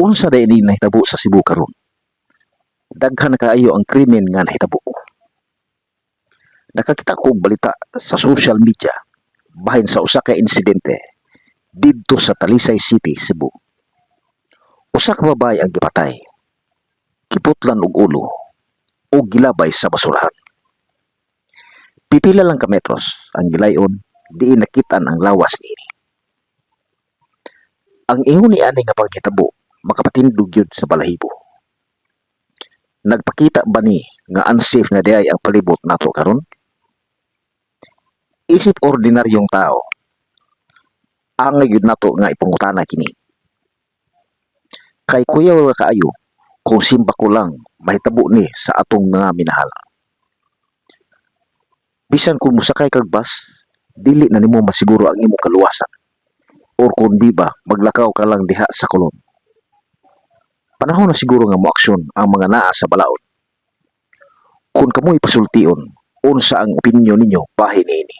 Unsa day ini nahitabo sa Cebu karon? Daghan kaayo ang krimen nga nahitabo. Nakakita ko og balita sa social media bahin sa usa ka insidente didto sa Talisay City, Cebu. Usa ka babae ang gipatay, kiputlan og ulo o gilabay sa basurahan. Pipila lang ka metros ang gilayon diin nakitaan ang lawas niini. Ang ingon ni ani nga paghitabo makapatindog yun sa balahibo. Nagpakita ba ni nga unsafe na diay ang palibot nato karon? Isip ordinaryong tao, ang yun nato nga ipangutana kini. Kay kuya wala kaayo kung simba ko lang mahitabo ni sa atong mga minahal. Bisan kung musakay kag bus, dili na nimo masiguro ang imong kaluwasan. Or kung di ba, maglakaw ka lang diha sa kulon. Panahon na siguro nga moaksyon ang mga naa sa balaod. Kung kamoy pasultion, unsa ang opinyon ninyo bahin niini?